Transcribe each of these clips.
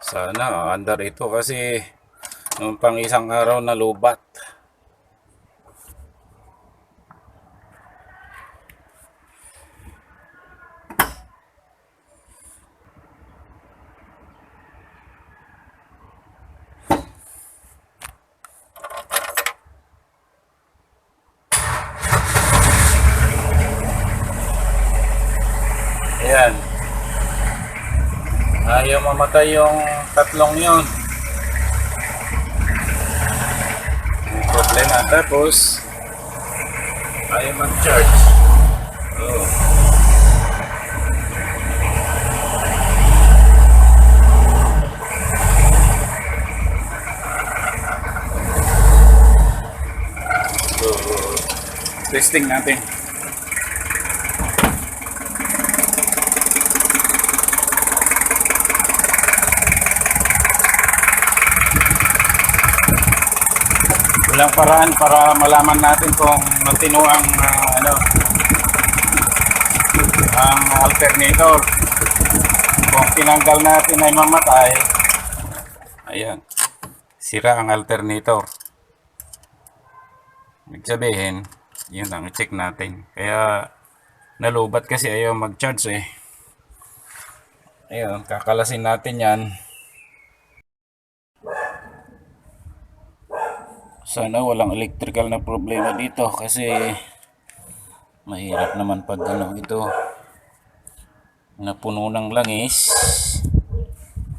Sana andar ito kasi nung pang isang araw na lubat. Ayan. Ayaw mamatay yung tatlong yun. May problema. Tapos, ayaw mag-charge. Oh. So, testing natin. Walang paraan para malaman natin kung matino ang ang alternator. Kung tinanggal natin ay mamatay. Ayan. Sira ang alternator. Ibig sabihin, yun lang, i-check natin. Kaya nalubat kasi ayaw mag-charge eh. Ayun, kakalasin natin yan. Sana walang electrical na problema dito kasi mahirap naman pag ito napuno ng langis,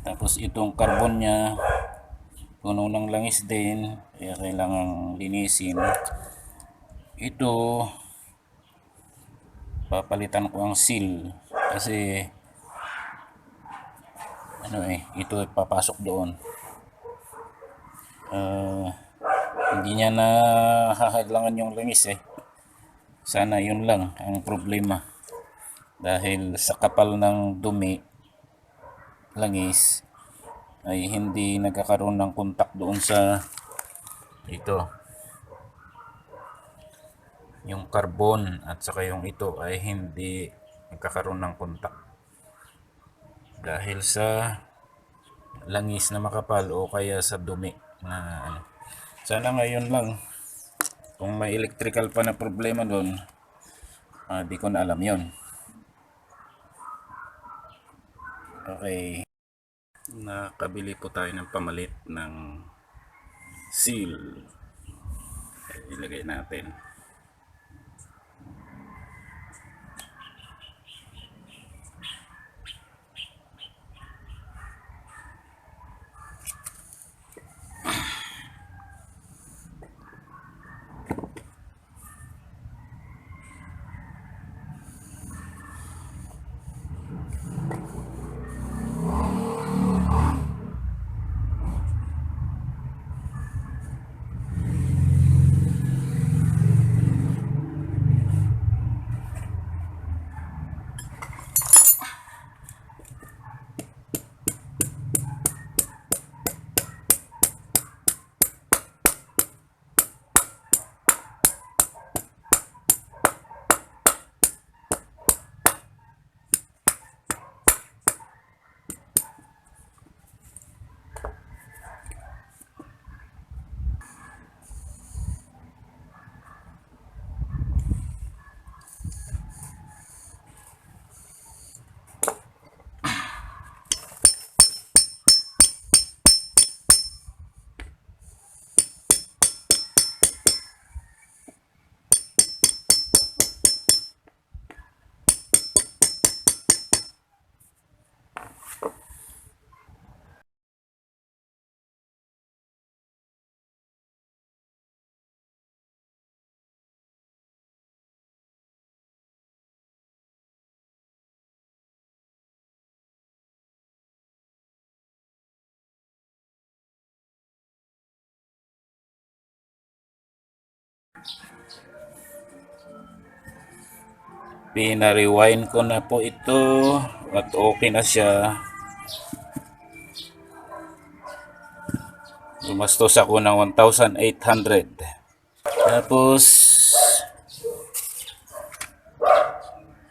tapos itong carbon nya puno ng langis din, kaya kailangang linisin ito. Papalitan ko ang seal kasi ito papasok doon. Hindi niya na hahadlangan yung langis eh. Sana yun lang ang problema, dahil sa kapal ng dumi langis ay hindi nagkakaroon ng kontak doon sa ito, yung carbon, at saka yung ito ay hindi nagkakaroon ng kontak dahil sa langis na makapal o kaya sa dumi na Sana ngayon lang. Kung may electrical pa na problema doon, di ko na alam yon. Okay. Nakabili po tayo ng pamalit ng seal. Ilagay natin. Pina-rewind ko na po ito at okay na siya. Gumastos ako ng 1,800. Tapos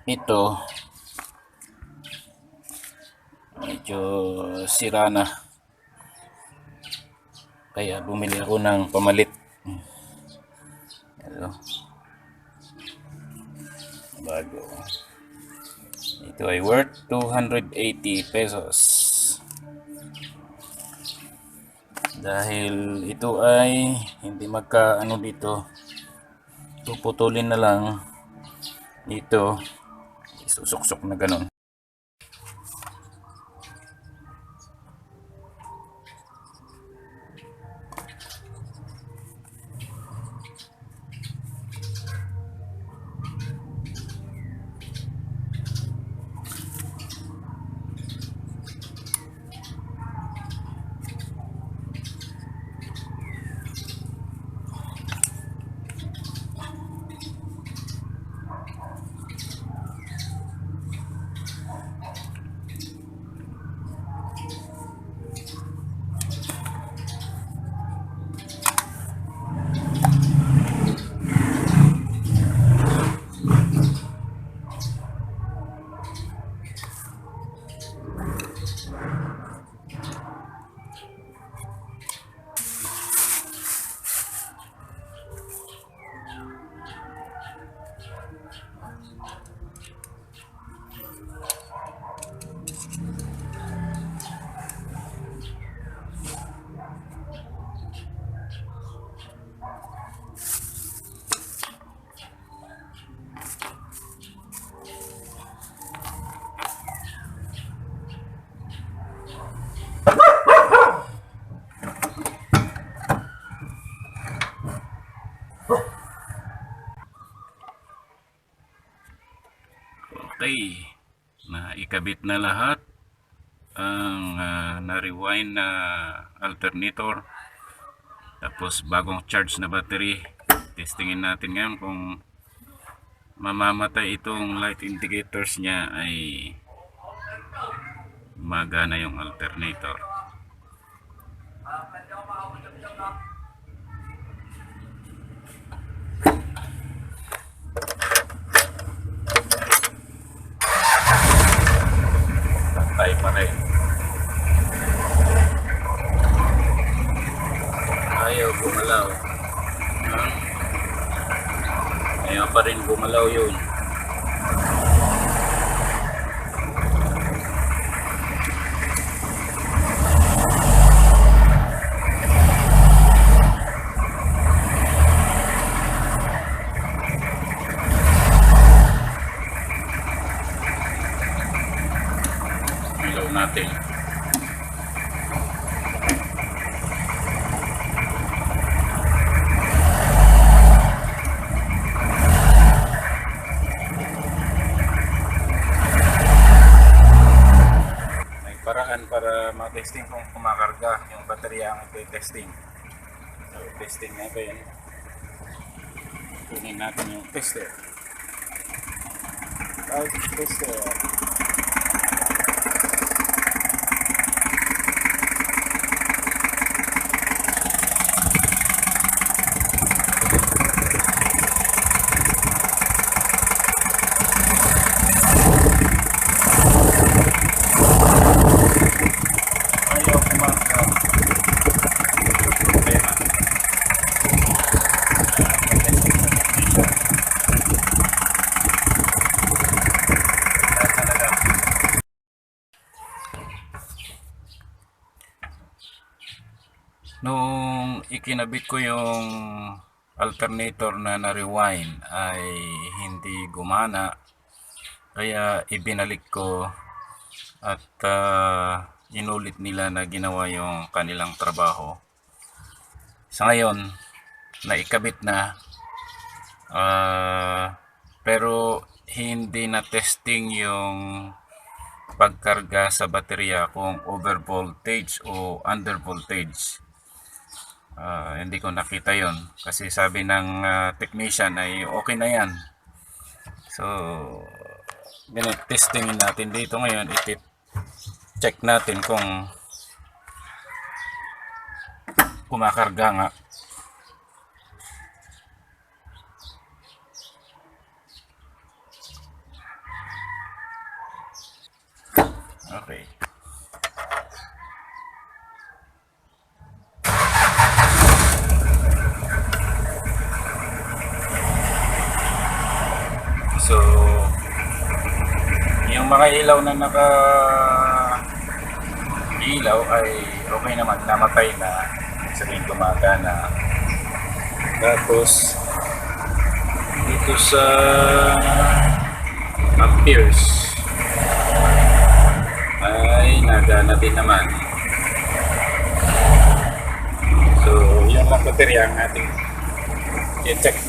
ito medyo sira na. Kaya bumili ako ng pamalit. Ito, bago. Ito ay worth 280 pesos. Dahil ito ay hindi magkaano dito, puputulin na lang dito, isusuksok na ganun. Okay, na ikabit na lahat ang na-rewind na alternator, tapos bagong charge na battery. Testingin natin ngayon kung mamamatay itong light indicators niya, ay magana yung alternator. Patay pa rin. Ayaw gumalaw. Ayaw pa rin gumalaw yun. Ilaw natin. Paraan para ma-testing kung kumakarga yung baterya ang ito-testing. So, testing natin. Kunin natin yung tester. Tester. Nung ikinabit ko yung alternator na na-rewind ay hindi gumana, kaya ibinalik ko at inulit nila na ginawa yung kanilang trabaho. Sa ngayon, naikabit na, pero hindi na testing yung pagkarga sa baterya kung over voltage o under voltage. Hindi ko nakita yon kasi sabi ng technician ay okay na yan. So testingin natin dito ngayon, check natin kung kumakarga nga. Okay. mga ilaw na naka ilaw ay okay naman, namatay na, sabihin gumagana. Tapos dito sa amperes ay nagana din naman. So yun lang baterya ang ating i-check.